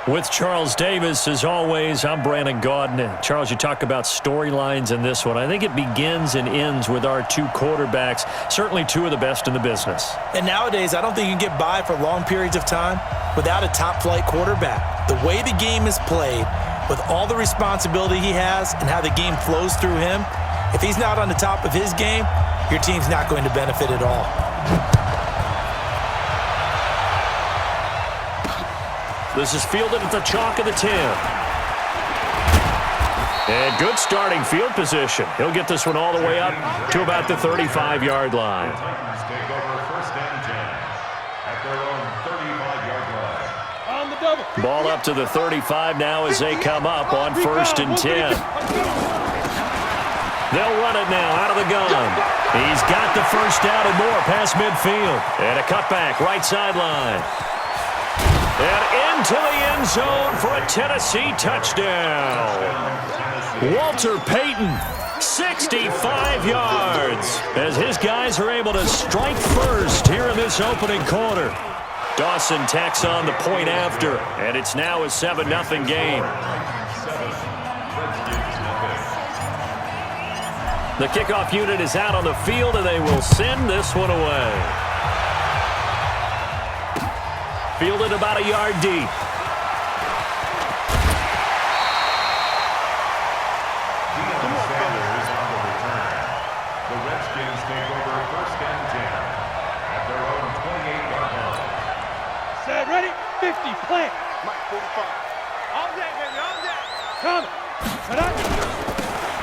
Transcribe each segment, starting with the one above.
With Charles Davis, as always, I'm Brandon Gaudin. Charles, you talk about storylines in this one. I think it begins and ends with our two quarterbacks, certainly two of the best in the business. And nowadays, I don't think you can get by for long periods of time without a top-flight quarterback. The way the game is played, with all the responsibility he has and how the game flows through him, if he's not on the top of his game, your team's not going to benefit at all. This is fielded at the chalk of the 10. And good starting field position. He'll get this one all the way up to about the 35-yard line. Take over first and 10 at their own 35-yard line. On the double. Ball up to the 35 now as they come up on first and 10. They'll run it now out of the gun. He's got the first down and more past midfield. And a cutback right sideline. And into the end zone for a Tennessee touchdown. Walter Payton, 65 yards, as his guys are able to strike first here in this opening quarter. Dawson tacks on the point after, and it's now a 7-0 game. The kickoff unit is out on the field, and they will send this one away. Fielded about a yard deep. Sanders on the return. The Redskins take over first and 10 at their own 28-yard line. Set, ready, 50, plant. Mike, 45. All day, baby, all day. Coming.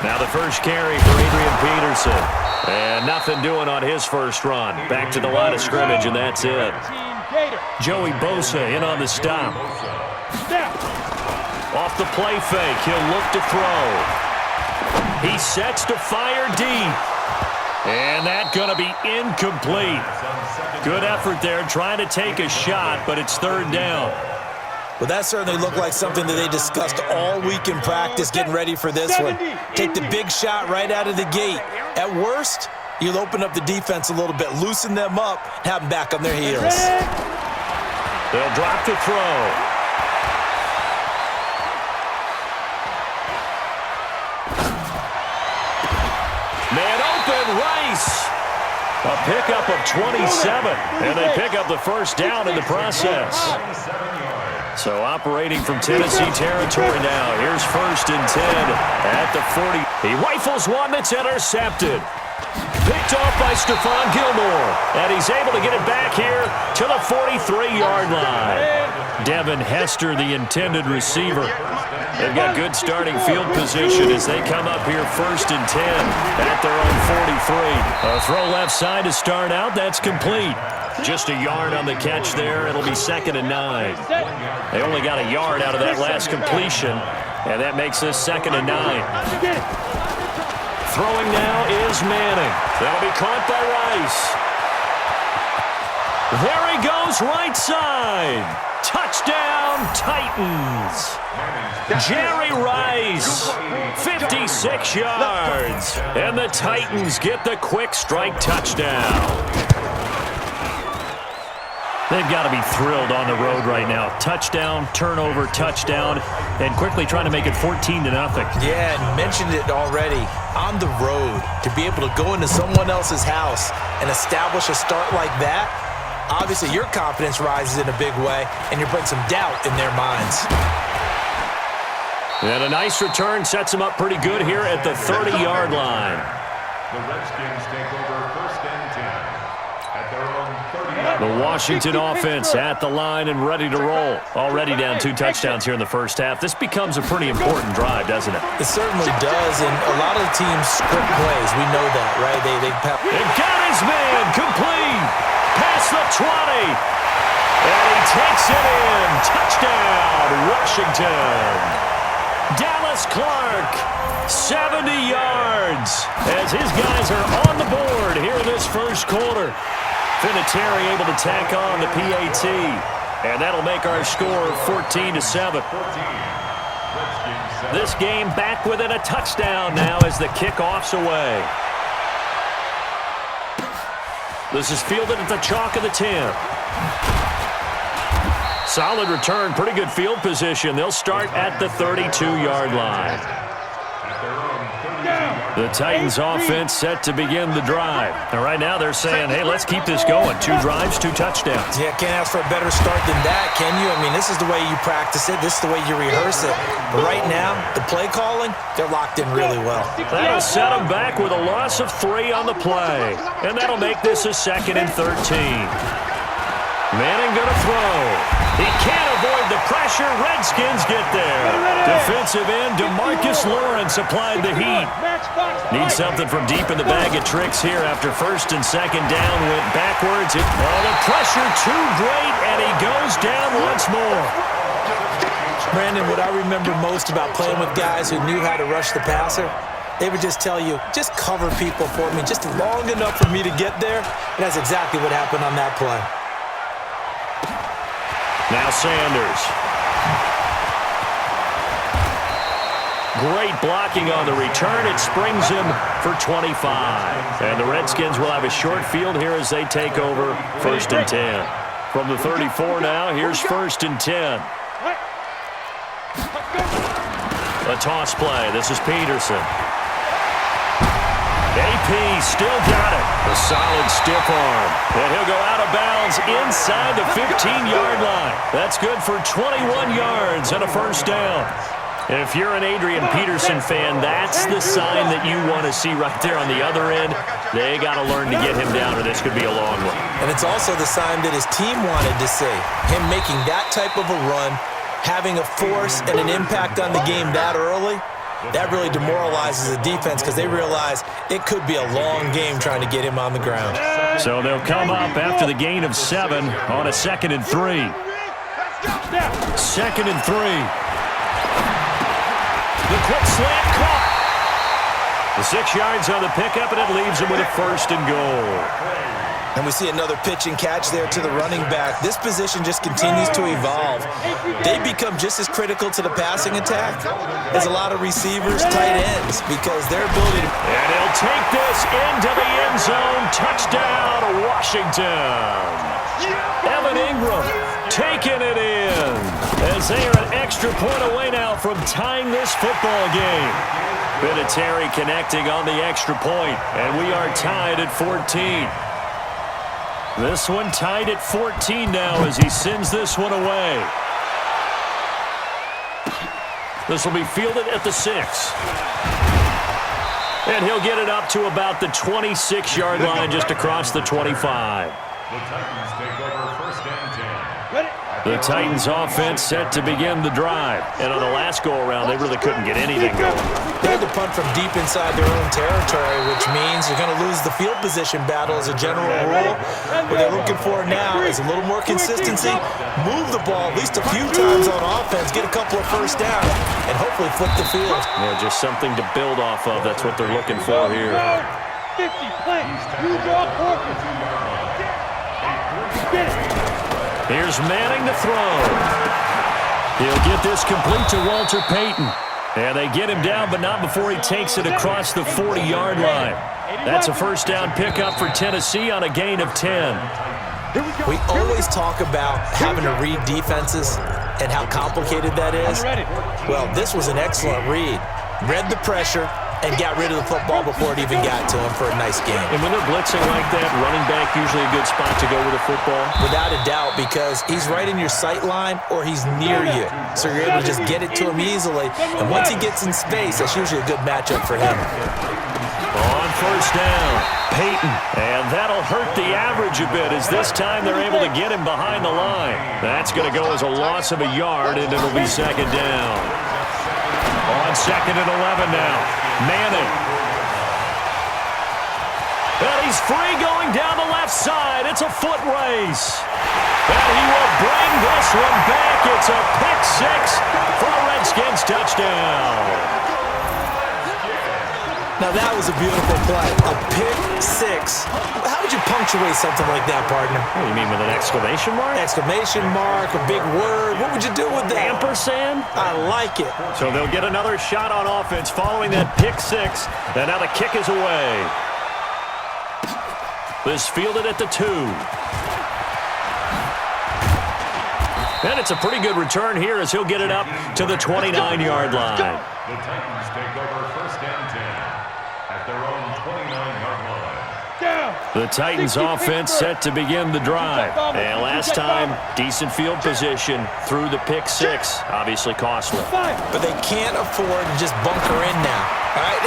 Now the first carry for Adrian Peterson. And nothing doing on his first run. Back to the line of scrimmage, and that's it. Joey Bosa in on the stop. Off the play fake, he'll look to throw. He sets to fire deep. And that's going to be incomplete. Good effort there trying to take a shot, but it's third down. Well, that certainly looked like something that they discussed all week in practice getting ready for this one. Take the big shot right out of the gate. At worst, you'll open up the defense a little bit, loosen them up, have them back on their heels. They'll drop the throw. Man open, Rice. A pickup of 27, and they pick up the first down in the process. So operating from Tennessee territory now. Here's first and 10 at the 40. He rifles one that's intercepted. Picked off by Stephon Gilmore. And he's able to get it back here to the 43-yard line. Devin Hester, the intended receiver. They've got good starting field position as they come up here first and 10 at their own 43. A throw left side to start out. That's complete. Just a yard on the catch there. It'll be 2nd and 9. They only got a yard out of that last completion, and that makes this 2nd and 9. Throwing now is Manning. That'll be caught by Rice. There he goes, right side. Touchdown, Titans. Jerry Rice, 56 yards. And the Titans get the quick strike touchdown. They've got to be thrilled on the road right now. Touchdown, turnover, touchdown, and quickly trying to make it 14-0. Yeah, and mentioned it already. On the road, to be able to go into someone else's house and establish a start like that, obviously your confidence rises in a big way, and you bring some doubt in their minds. And a nice return sets him up pretty good here at the 30-yard line. The Redskins take over first and 10 at their own 30-yard line. The Washington offense at the line and ready to roll. Already down 2 touchdowns here in the first half. This becomes a pretty important drive, doesn't it? It certainly does, and a lot of the teams script plays. We know that, right? They've got his man complete. Past the 20. And he takes it in. Touchdown, Washington. Dallas Clark, 70 yards, as his guys are on the board here in this first quarter. Vinatieri able to tack on the PAT, and that'll make our score 14-7. This game back within a touchdown now as the kickoff's away. This is fielded at the chalk of the 10. Solid return, pretty good field position. They'll start at the 32-yard line. The Titans offense set to begin the drive. And right now they're saying, hey, let's keep this going. 2 drives, 2 touchdowns. Yeah, can't ask for a better start than that, can you? I mean, this is the way you practice it. This is the way you rehearse it. But right now, the play calling, they're locked in really well. That'll set them back with a loss of 3 on the play. And that'll make this a 2nd and 13. Manning going to throw. He can't avoid the pressure. Redskins get there. Defensive end DeMarcus Lawrence applied the heat. Needs something from deep in the bag of tricks here after 1st and 2nd down. Went backwards. The pressure too great, and he goes down once more. Brandon, what I remember most about playing with guys who knew how to rush the passer, they would just tell you, just cover people for me, just long enough for me to get there. And that's exactly what happened on that play. Now Sanders. Great blocking on the return. It springs him for 25. And the Redskins will have a short field here as they take over 1st and 10. From the 34 now, here's 1st and 10. A toss play. This is Peterson. AP still got it. A solid stiff arm. And he'll go out of bounds inside the 15-yard line. That's good for 21 yards and a 1st down. If you're an Adrian Peterson fan, that's the sign that you want to see right there on the other end. They got to learn to get him down, or this could be a long one. And it's also the sign that his team wanted to see. Him making that type of a run, having a force and an impact on the game that early, that really demoralizes the defense because they realize it could be a long game trying to get him on the ground. So they'll come up after the gain of 7 on a 2nd and 3. 2nd and 3. The quick slant caught. The 6 yards on the pickup, and it leaves him with a 1st and goal. And we see another pitch and catch there to the running back. This position just continues to evolve. They become just as critical to the passing attack as a lot of receivers, tight ends, because their ability to... And he'll take this into the end zone. Touchdown, Washington. Evan Ingram taking it in as they are an extra point away now from tying this football game. Vinatieri connecting on the extra point, and we are tied at 14. This one tied at 14 now as he sends this one away. This will be fielded at the 6. And he'll get it up to about the 26-yard line just across the 25. The Titans take over 1st and 10. The Titans offense set to begin the drive. And on the last go-around, they really couldn't get anything going. They had to punt from deep inside their own territory, which means you're going to lose the field position battle as a general rule. What they're looking for now is a little more consistency, move the ball at least a few times on offense, get a couple of 1st downs, and hopefully flip the field. Yeah, just something to build off of. That's what they're looking for here. 50 plays. Use your forfeit. Get it. Here's Manning to throw. He'll get this complete to Walter Payton. And they get him down, but not before he takes it across the 40-yard line. That's a 1st down pickup for Tennessee on a gain of 10. We always talk about having to read defenses and how complicated that is. Well, this was an excellent read. Read the pressure and got rid of the football before it even got to him for a nice game. And when they're blitzing like that, running back usually a good spot to go with a football? Without a doubt, because he's right in your sight line or he's near you. So you're able to just get it to him easily. And once he gets in space, that's usually a good matchup for him. On 1st down, Payton. And that'll hurt the average a bit as this time they're able to get him behind the line. That's going to go as a loss of a yard, and it'll be 2nd down. On 2nd and 11 now. Manning. And he's free going down the left side. It's a foot race. And he will bring this one back. It's a pick 6 for a Redskins touchdown. Now that was a beautiful play. A pick 6. How would you punctuate something like that, partner? What do you mean, with an exclamation mark? Exclamation mark, a big word. What would you do with that? Ampersand? I like it. So they'll get another shot on offense following that pick 6. And now the kick is away. This fielded at the 2. And it's a pretty good return here as he'll get it up to the 29-yard line. The Titans take over first and 10 at their own 29-yard line. The Titans offense set to begin the drive. And last time, decent field position through the pick six. Obviously costly. But they can't afford to just bunker in now. All right,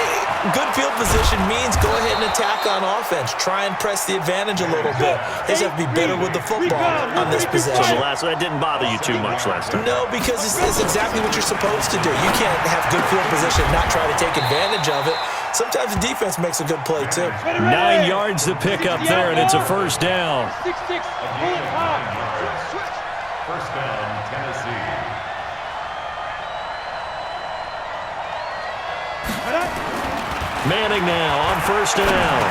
good field position means go ahead and attack on offense. Try and press the advantage a little bit. They just have to be better with the football on this possession. So that didn't bother you too much last time. No, because it's exactly what you're supposed to do. You can't have good field position and not try to take advantage of it. Sometimes the defense makes a good play, too. 9 yards to pick up there, and it's a first down. 6-6. Pull it hard. First down, Tennessee. Manning now on first down.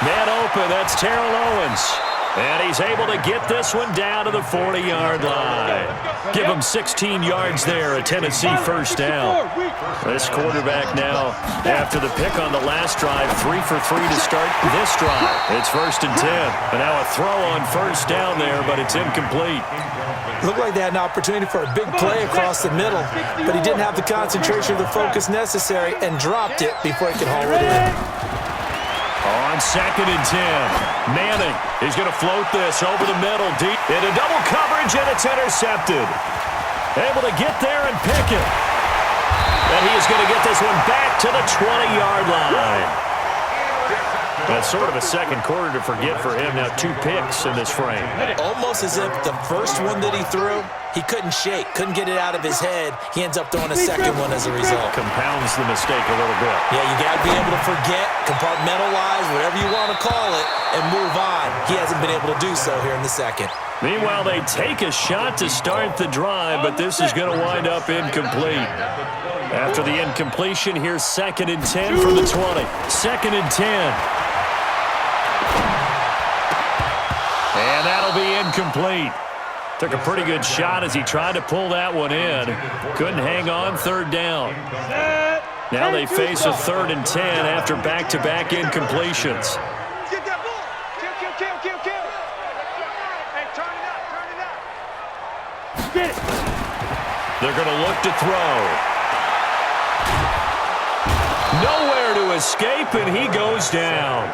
Man open, that's Terrell Owens. And he's able to get this one down to the 40-yard line. Give him 16 yards there, a Tennessee first down. This quarterback now, after the pick on the last drive, 3 for 3 to start this drive. It's first and 10. And now a throw on first down there, but it's incomplete. Looked like they had an opportunity for a big play across the middle, but he didn't have the concentration or the focus necessary and dropped it before he could haul it in. On second and 10, Manning is going to float this over the middle deep into double coverage, and it's intercepted. Able to get there and pick it. And he is going to get this one back to the 20-yard line. That's sort of a second quarter to forget for him. Now 2 picks in this frame. Almost as if the first one that he threw, he couldn't shake, couldn't get it out of his head. He ends up throwing a second one as a result. Compounds the mistake a little bit. Yeah, you got to be able to forget, compartmentalize, whatever you want to call it, and move on. He hasn't been able to do so here in the second. Meanwhile, they take a shot to start the drive, but this is going to wind up incomplete. After the incompletion, here's second and 10 from the 20. Second and 10. And that'll be incomplete. Took a pretty good shot as he tried to pull that one in. Couldn't hang on, third down. Now they face a third and 10 after back-to-back incompletions. Get that ball. Kill. Hey, turn it up. Get it. They're going to look to throw. Nowhere to escape, and he goes down.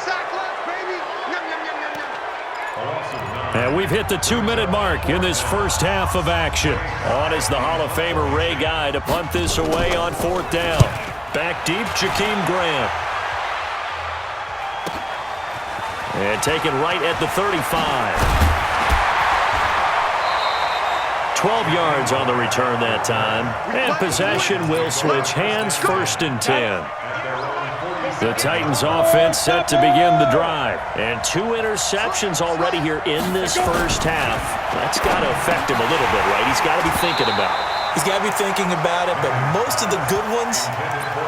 And we've hit the 2-minute mark in this first half of action. On is the Hall of Famer Ray Guy to punt this away on fourth down. Back deep, Jakeem Grant. And taken right at the 35. 12 yards on the return that time. And possession will switch hands, first and 10. The Titans offense set to begin the drive. And 2 interceptions already here in this first half. That's got to affect him a little bit, right? He's got to be thinking about it. He's got to be thinking about it, but most of the good ones,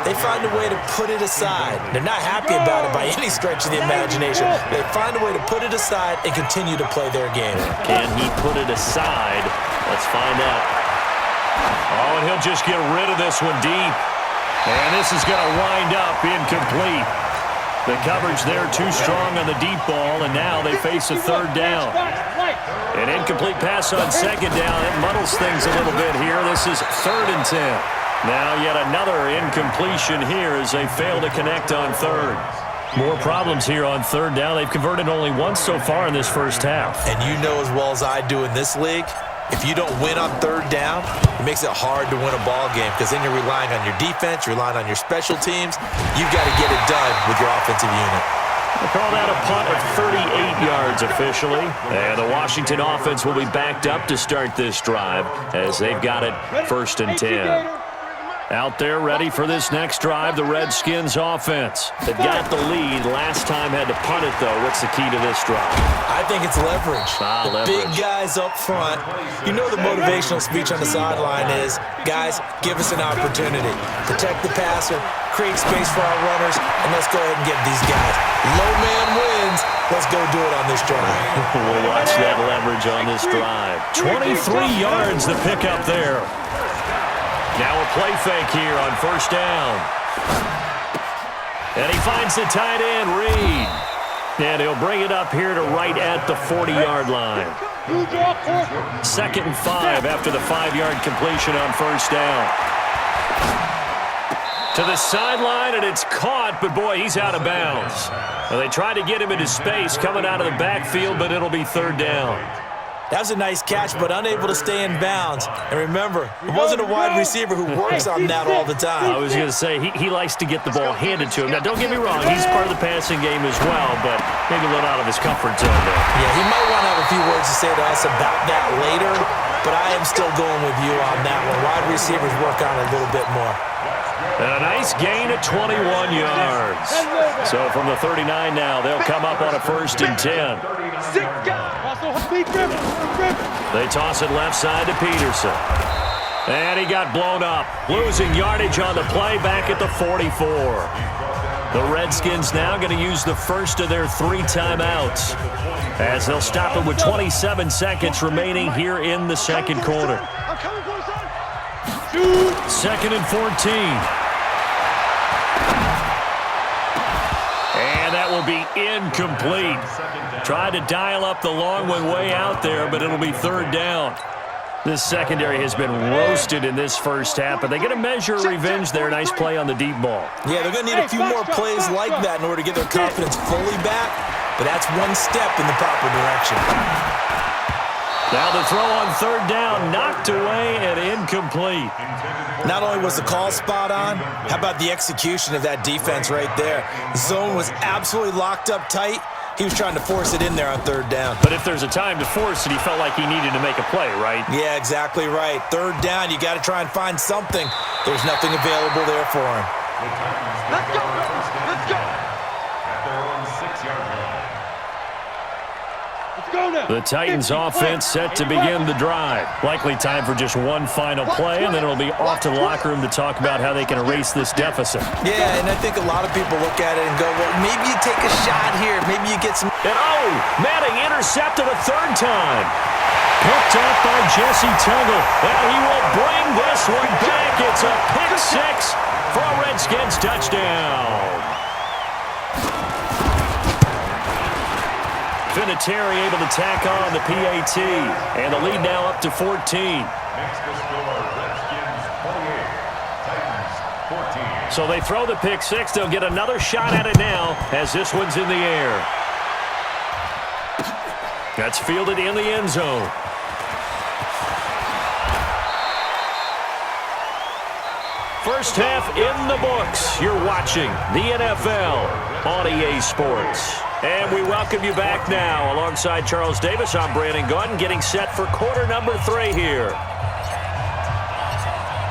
they find a way to put it aside. They're not happy about it by any stretch of the imagination. They find a way to put it aside and continue to play their game. Can he put it aside? Let's find out. Oh, and he'll just get rid of this one deep. And this is going to wind up incomplete. The coverage there too strong on the deep ball, and now they face a third down. An incomplete pass on second down. It muddles things a little bit here. This is third and 10. Now yet another incompletion here as they fail to connect on third. More problems here on third down. They've converted only once so far in this first half. And you know as well as I do in this league, if you don't win on third down, it makes it hard to win a ball game because then you're relying on your defense, you're relying on your special teams. You've got to get it done with your offensive unit. They call that a punt of 38 yards officially. And the Washington offense will be backed up to start this drive as they've got it first and 10. Out there ready for this next drive, the Redskins offense. They've got the lead. Last time had to punt it, though. What's the key to this drive? I think it's leverage. The big guys up front. You know the motivational speech on the sideline is, guys, give us an opportunity. Protect the passer, create space for our runners, and let's go ahead and get these guys. Low man wins. Let's go do it on this drive. We'll watch that leverage on this drive. 23 yards to pick up there. Now a play fake here on first down. And he finds the tight end, Reed. And he'll bring it up here to right at the 40-yard line. You draw corner. 2nd and 5 after the 5-yard completion on first down. To the sideline, and it's caught, but boy, he's out of bounds. Well, they tried to get him into space coming out of the backfield, but it'll be 3rd down. That was a nice catch, but unable to stay in bounds. And remember, it wasn't a wide receiver who works on that all the time. I was going to say, he likes to get the ball handed to him. Now, don't get me wrong, he's part of the passing game as well, but maybe a little out of his comfort zone there. Yeah, he might want to have a few words to say to us about that later, but I am still going with you on that one. Wide receivers work on it a little bit more. And a nice gain of 21 yards. So from the 39 now, they'll come up on a 1st and 10. They toss it left side to Peterson. And he got blown up, losing yardage on the play back at the 44. The Redskins now going to use the first of their 3 timeouts, as they'll stop it with 27 seconds remaining here in the 2nd quarter. 2nd and 14. And that will be incomplete. Tried to dial up the long one way out there, but it'll be 3rd down. This secondary has been roasted in this first half, but they get a measure of revenge there. Nice play on the deep ball. Yeah, they're going to need a few more plays like that in order to get their confidence fully back, but that's one step in the proper direction. Now the throw on 3rd down, knocked away and incomplete. Not only was the call spot on, how about the execution of that defense right there? Zone was absolutely locked up tight. He was trying to force it in there on 3rd down. But if there's a time to force it, he felt like he needed to make a play, right? Yeah, exactly right. 3rd down, you got to try and find something. There's nothing available there for him. Let's go. Let's go. At their own 6-yard line. Let's go now. The Titans offense set to begin the drive. Likely time for just one final play, and then it'll be off to the locker room to talk about how they can erase this deficit. Yeah, and I think a lot of people look at it and go, well, maybe you take a shot here. Maybe you get some... And Manning intercepted a 3rd time. Picked up by Jesse Tuggle. And he will bring this one back. It's a pick 6 for a Redskins touchdown. Vinatieri able to tack on the PAT. And the lead now up to 14. Next to score, Redskins 28, Titans 14. So they throw the pick 6. They'll get another shot at it now as this one's in the air. That's fielded in the end zone. First half in the books. You're watching the NFL on EA Sports. And we welcome you back now. Alongside Charles Davis, I'm Brandon Gordon, getting set for quarter number 3 here.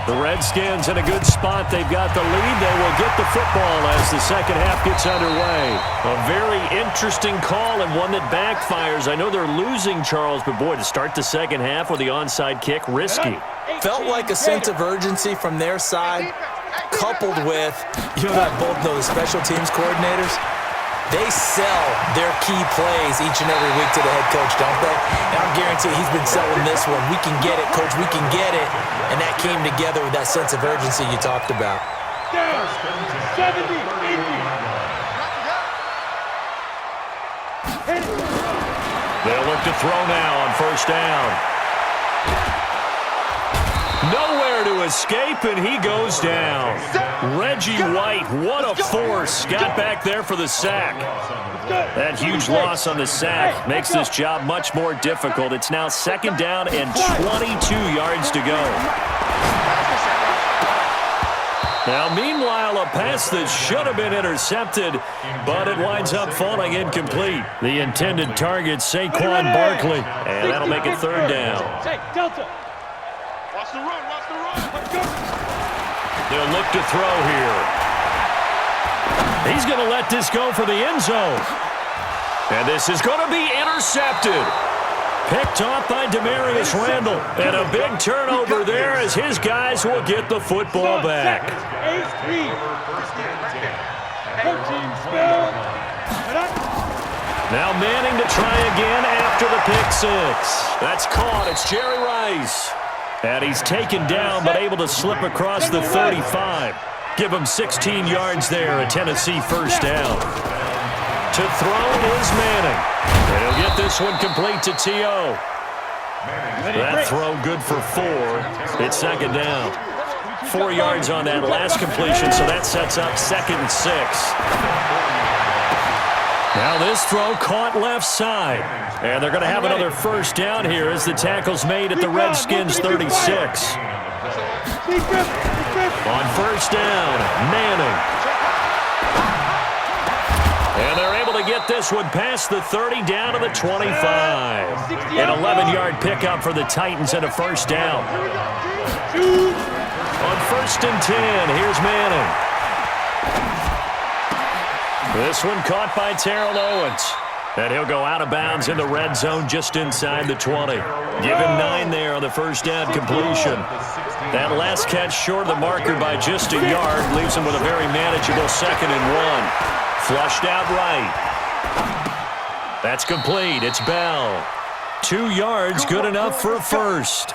The Redskins in a good spot. They've got the lead. They will get the football as the second half gets underway. A very interesting call and one that backfires. I know they're losing, Charles, but boy, to start the second half with the onside kick, risky. Felt like a sense of urgency from their side, coupled with, you and I both know the special teams coordinators, they sell their key plays each and every week to the head coach, don't they? And I guarantee he's been selling this one. We can get it, coach, we can get it. And that came together with that sense of urgency you talked about. Down. 70, 80. They'll look to throw now on first down. Nowhere to escape, and he goes down. Reggie White, what a force. Got back there for the sack. That huge loss on the sack makes this job much more difficult. It's now 2nd down and 22 yards to go. Now, meanwhile, a pass that should have been intercepted, but it winds up falling incomplete. The intended target, Saquon Barkley, and that'll make it 3rd down. Delta. Watch the run, watch the run. Let's go. They'll look to throw here. He's going to let this go for the end zone. And this is going to be intercepted. Picked off by Demarius Randall. And a big turnover there as his guys will get the football back. Now Manning to try again after the pick 6. That's caught. It's Jerry Rice. And he's taken down but able to slip across the 35. Give him 16 yards there, a Tennessee first down. To throw is Manning. And he'll get this one complete to T.O. That throw good for 4. It's second down. 4 yards on that last completion, so that sets up 2nd and 6. Now this throw caught left side. And they're going to have another first down here as the tackle's made at the Redskins 36. On first down, Manning. And they're able to get this one past the 30 down to the 25. An 11-yard pickup for the Titans and a first down. On 1st and 10, here's Manning. This one caught by Terrell Owens. And he'll go out of bounds in the red zone just inside the 20. Given 9 there on the first down completion. That last catch short of the marker by just a yard leaves him with a very manageable 2nd and 1. Flushed out right. That's complete. It's Bell. 2 yards, good enough for a first.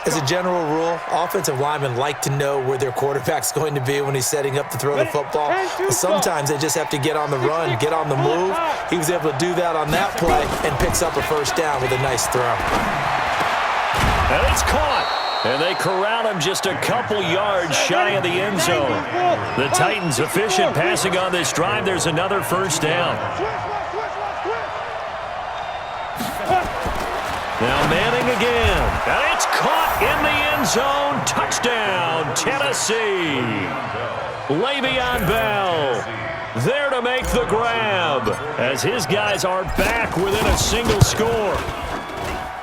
As a general rule, offensive linemen like to know where their quarterback's going to be when he's setting up to throw the football. But sometimes they just have to get on the run, get on the move. He was able to do that on that play and picks up a first down with a nice throw. And it's caught. And they corral him just a couple yards shy of the end zone. The Titans efficient passing on this drive. There's another first down. Now Manning again. And it's caught in the end zone. Touchdown, Tennessee. Le'Veon Bell there to make the grab as his guys are back within a single score.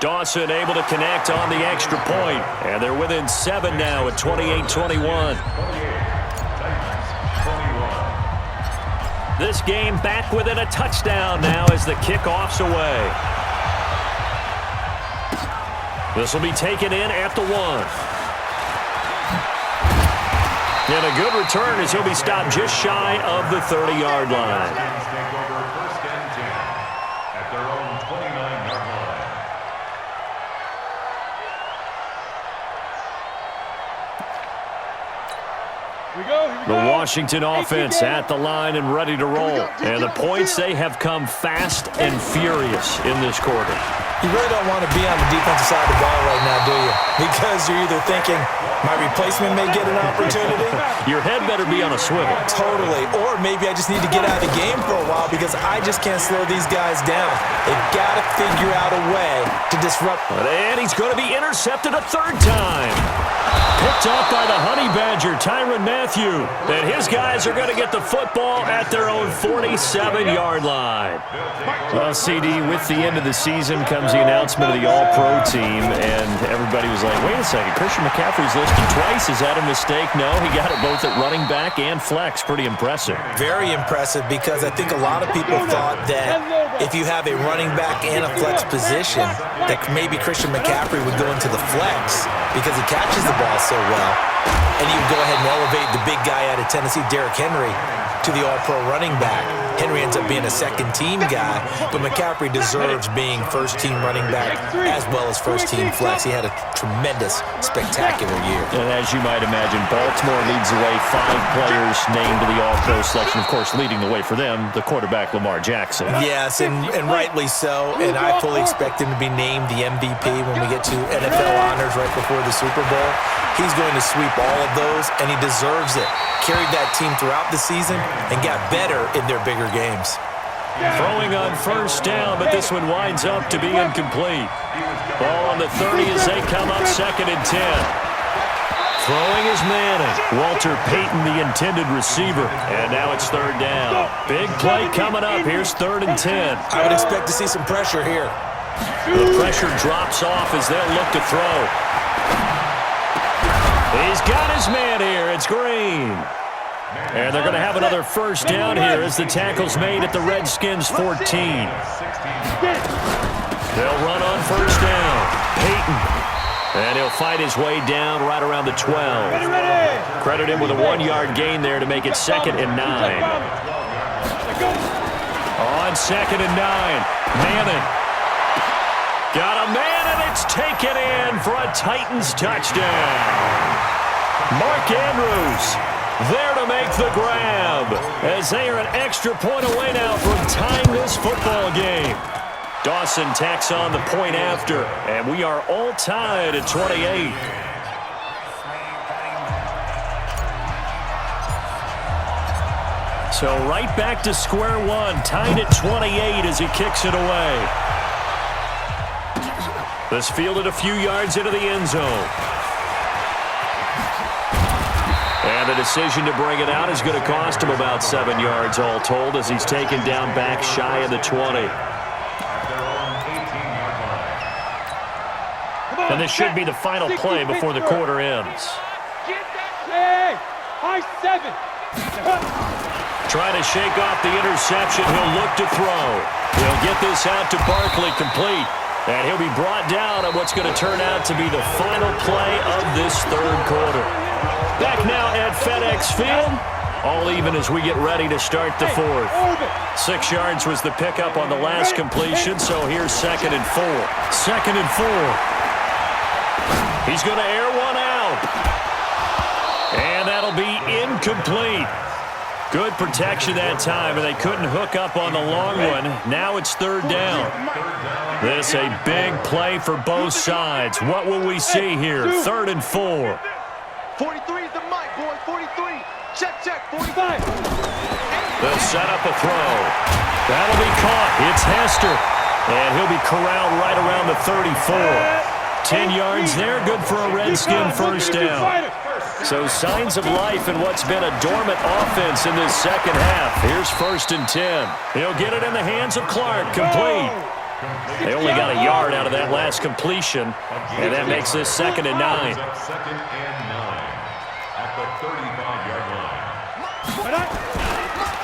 Dawson able to connect on the extra point. And they're within 7 now at 28-21. This game back within a touchdown now as the kickoff's away. This will be taken in at the 1. And a good return as he'll be stopped just shy of the 30-yard line. The Washington offense at the line and ready to roll. And the points, they have come fast and furious in this quarter. You really don't want to be on the defensive side of the ball right now, do you? Because you're either thinking, my replacement may get an opportunity. Your head better be on a swivel. Totally. Or maybe I just need to get out of the game for a while because I just can't slow these guys down. They've got to figure out a way to disrupt. And he's going to be intercepted a 3rd time. Picked off by the Honey Badger, Tyrann Mathieu. And his guys are going to get the football at their own 47-yard line. Well, CD, with the end of the season comes the announcement of the All-Pro team, and everybody was like, wait a second, Christian McCaffrey's listed twice. Is that a mistake? No, he got it both at running back and flex. Pretty impressive. Very impressive because I think a lot of people thought that if you have a running back and a flex position, that maybe Christian McCaffrey would go into the flex because he catches the ball so well. And you would go ahead and elevate the big guy out of Tennessee, Derrick Henry, to the All-Pro running back. Henry ends up being a second-team guy, but McCaffrey deserves being first-team running back as well as first-team flex. He had a tremendous, spectacular year. And as you might imagine, Baltimore leads the way. 5 players named to the All-Pro selection. Of course, leading the way for them, the quarterback, Lamar Jackson. Yes, and rightly so. And I fully expect him to be named the MVP when we get to NFL honors right before the Super Bowl. He's going to sweep all of those, and he deserves it. Carried that team throughout the season and got better in their bigger games. Throwing on first down, but this one winds up to be incomplete. Ball on the 30 as they come up 2nd and 10. Throwing is Manning. Walter Payton, the intended receiver. And now it's 3rd down. Big play coming up. Here's 3rd and 10. I would expect to see some pressure here. The pressure drops off as they'll look to throw. He's got his man here. It's Green. And they're going to have another first down here as the tackle's made at the Redskins 14. They'll run on first down. Payton. And he'll fight his way down right around the 12. Credit him with a 1-yard gain there to make it 2nd and 9. On 2nd and 9. Manning. Got a man, and it's taken in for a Titans touchdown. Mark Andrews there to make the grab as they are an extra point away now from tying this football game. Dawson tacks on the point after, and we are all tied at 28. So right back to square one, tied at 28 as he kicks it away. This fielded a few yards into the end zone. And the decision to bring it out is going to cost him about 7 yards all told as he's taken down back shy of the 20. And this should be the final play before the quarter ends. Hey, high 7. Trying to shake off the interception. He'll look to throw. He'll get this out to Barkley complete. And he'll be brought down on what's going to turn out to be the final play of this third quarter. Back now at FedEx Field. All even as we get ready to start the fourth. 6 yards was the pickup on the last completion, so here's 2nd and 4. 2nd and 4. He's going to air one out. And that'll be incomplete. Good protection that time, and they couldn't hook up on the long one. Now it's 3rd down. This a big play for both sides. What will we see here? 3rd and 4. 43 is the mic, boy. 43. Check, 45. They'll set up a throw. That'll be caught. It's Hester. And he'll be corralled right around the 34. 10 yards there, good for a Redskin first down. So signs of life in what's been a dormant offense in this second half. Here's 1st and 10. He'll get it in the hands of Clark, complete. They only got a yard out of that last completion, and that makes this 2nd and 9. 2nd and 9 at the 35-yard line.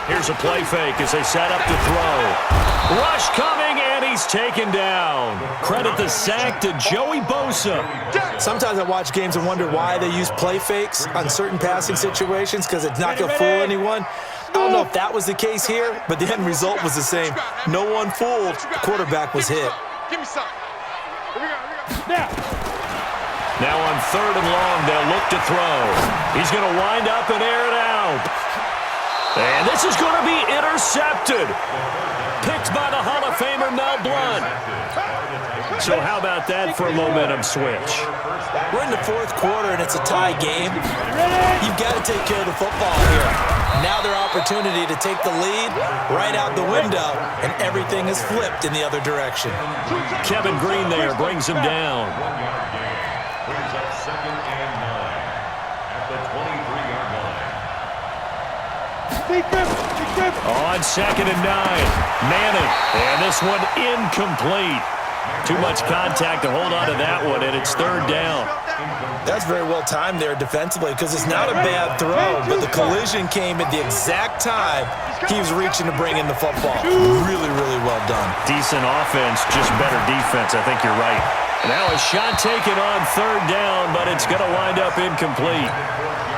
Here's a play fake as they set up to throw. Rush coming, and he's taken down. Credit the sack to Joey Bosa. Sometimes I watch games and wonder why they use play fakes on certain passing situations because it's not going to fool anyone. I don't know if that was the case here, but the end result was the same. No one fooled. The quarterback was hit. Give me some. Here we go. Now on 3rd and long, they'll look to throw. He's going to wind up and air it out. And this is going to be intercepted. Picked by the Hall of Famer Mel Blount. So how about that for a momentum switch? We're in the 4th quarter, and it's a tie game. You've got to take care of the football here. Now their opportunity to take the lead right out the window, and everything is flipped in the other direction. Kevin Green there brings him down. 1 yard gain. Brings up 2nd and 9 at the 23-yard line. On 2nd and 9. Manning. And this one incomplete. Too much contact to hold on to that one, and it's 3rd down. That's very well timed there defensively because it's not a bad throw, but the collision came at the exact time he was reaching to bring in the football. Really, really well done. Decent offense, just better defense. I think you're right. Now a shot taken on 3rd down, but it's going to wind up incomplete.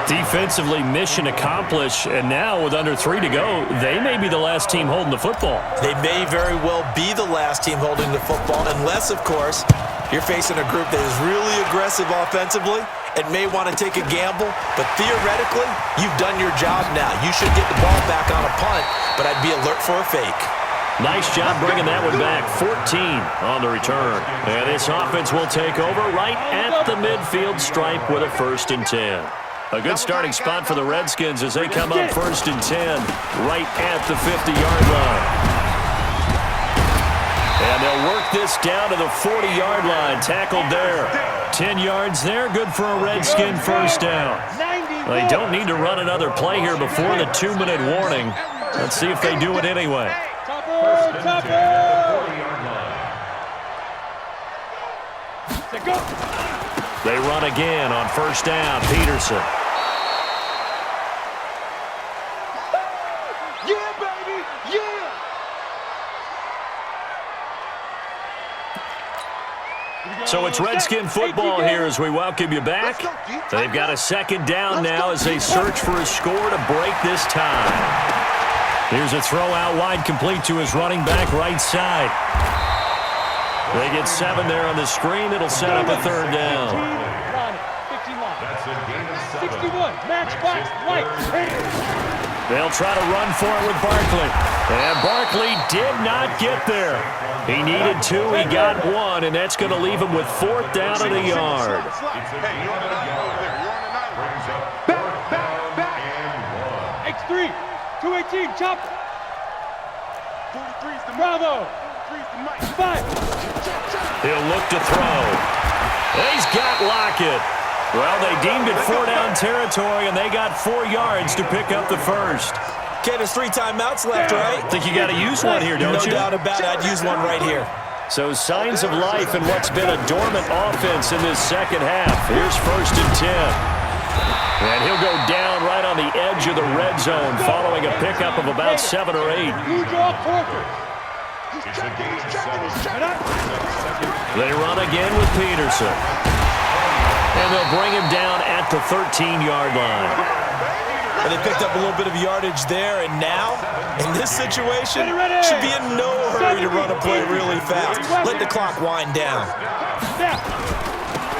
Defensively, mission accomplished, and now with under 3 to go, they may be the last team holding the football. They may very well be the last team holding the football, unless, of course, you're facing a group that is really aggressive offensively and may want to take a gamble, but theoretically, you've done your job now. You should get the ball back on a punt, but I'd be alert for a fake. Nice job bringing that one back. 14 on the return. And this offense will take over right at the midfield stripe with a 1st and 10. A good starting spot for the Redskins as they come up 1st and 10 right at the 50-yard line. And they'll work this down to the 40-yard line. Tackled there. 10 yards there. Good for a Redskin first down. They don't need to run another play here before the 2-minute warning. Let's see if they do it anyway. They run again on 1st down. Peterson. Yeah, baby! Yeah! So it's Redskin football here as we welcome you back. They've got a 2nd down now as they search for a score to break this tie. Here's a throw out wide complete to his running back right side. They get 7 there on the screen. It'll set up a 3rd down. That's a gain of 7. 61, matchbox, light. They'll try to run for it with Barkley. And Barkley did not get there. He needed 2, he got 1, and that's going to leave him with 4th down and a yard. Hey, you're on the night over there. You're on the night. Brings up Back. and 1. X3, 218, chopper. 43's the Bravo. 43's the mic. 5. He'll look to throw. He's got Lockett. Well, they deemed it 4-down territory, and they got 4 yards to pick up the first. Okay, there's 3 timeouts left, right? Think you got to use one here, don't you? No doubt about it. I'd use one right here. So signs of life in what's been a dormant offense in this second half. Here's 1st and 10. And he'll go down right on the edge of the red zone following a pickup of about 7 or 8. Who draw quarter? It's a gain of 7. They run again with Peterson. And they'll bring him down at the 13-yard line. And they picked up a little bit of yardage there, and now, in this situation, should be in no hurry to run a play really fast. Let the clock wind down.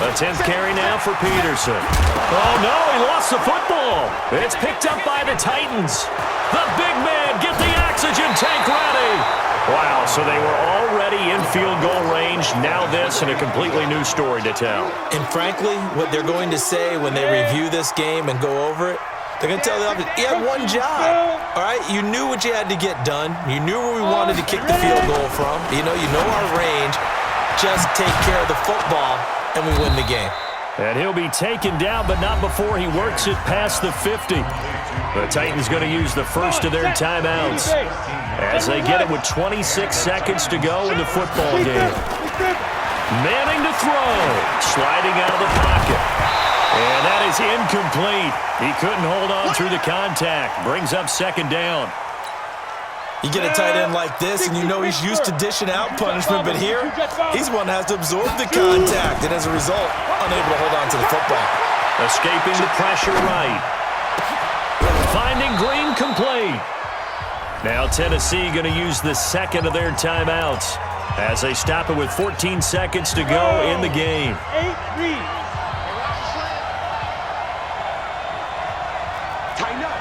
A 10th carry now for Peterson. Oh, no, he lost the football. It's picked up by the Titans. The big man, get the oxygen tank ready. Wow, so they were already in field goal range. Now this and a completely new story to tell. And frankly, what they're going to say when they review this game and go over it, they're going to tell the offense, you had one job, all right? You knew what you had to get done. You knew where we wanted to kick the field goal from. You know our range. Just take care of the football, and we win the game. And he'll be taken down, but not before he works it past the 50. The Titans going to use the first of their timeouts as they get it with 26 seconds to go in the football game. Manning to throw, sliding out of the pocket. And that is incomplete. He couldn't hold on through the contact. Brings up 2nd down. You get a tight end like this, and you know he's used to dishing out punishment, but here, he's one that has to absorb the contact, and as a result, unable to hold on to the football. Escaping the pressure right. Finding Green complete. Now Tennessee going to use the 2nd of their timeouts as they stop it with 14 seconds to go in the game. 8-3. Tighten up.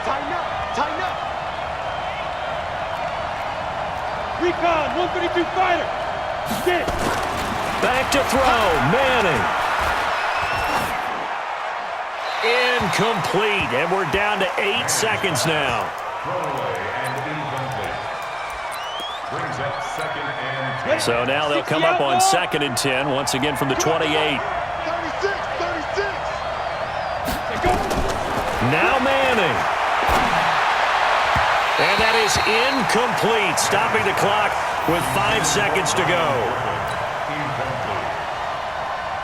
Recon, 132 fighter. Get it. Back to throw, Manning. Incomplete, and we're down to 8 seconds now. Throwaway and incomplete. Brings up 2nd and 10. So now they'll come up on 2nd and 10, once again from the 28. 36. Now Manning. And that is incomplete, stopping the clock with 5 seconds to go. Incomplete.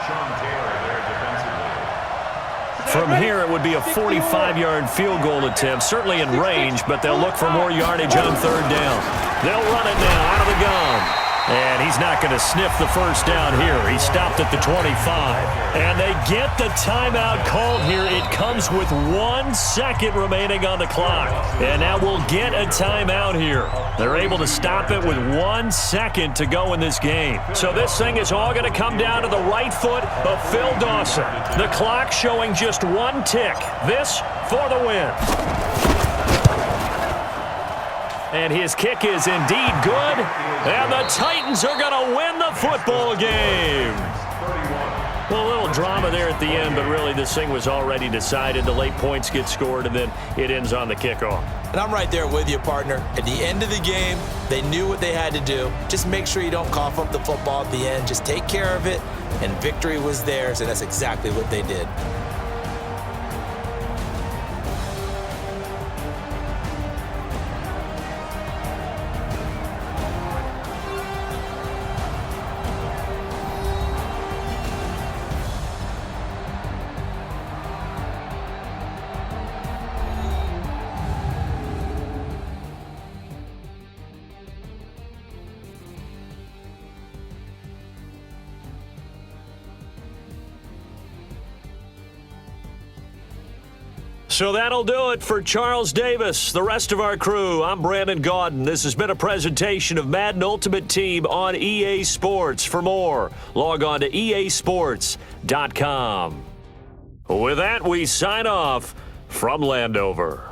Sean Taylor there defensively. From here, it would be a 45-yard field goal attempt, certainly in range, but they'll look for more yardage on 3rd down. They'll run it now out of the gun. And he's not going to sniff the first down here. He stopped at the 25. And they get the timeout called here. It comes with 1 second remaining on the clock. And now we'll get a timeout here. They're able to stop it with 1 second to go in this game. So this thing is all going to come down to the right foot of Phil Dawson. The clock showing just 1 tick. This for the win. And his kick is indeed good. And the Titans are going to win the football game. Well, a little drama there at the end, but really this thing was already decided. The late points get scored, and then it ends on the kickoff. And I'm right there with you, partner. At the end of the game, they knew what they had to do. Just make sure you don't cough up the football at the end. Just take care of it, and victory was theirs, and that's exactly what they did. So that'll do it for Charles Davis, the rest of our crew. I'm Brandon Gaudin. This has been a presentation of Madden Ultimate Team on EA Sports. For more, log on to easports.com. With that, we sign off from Landover.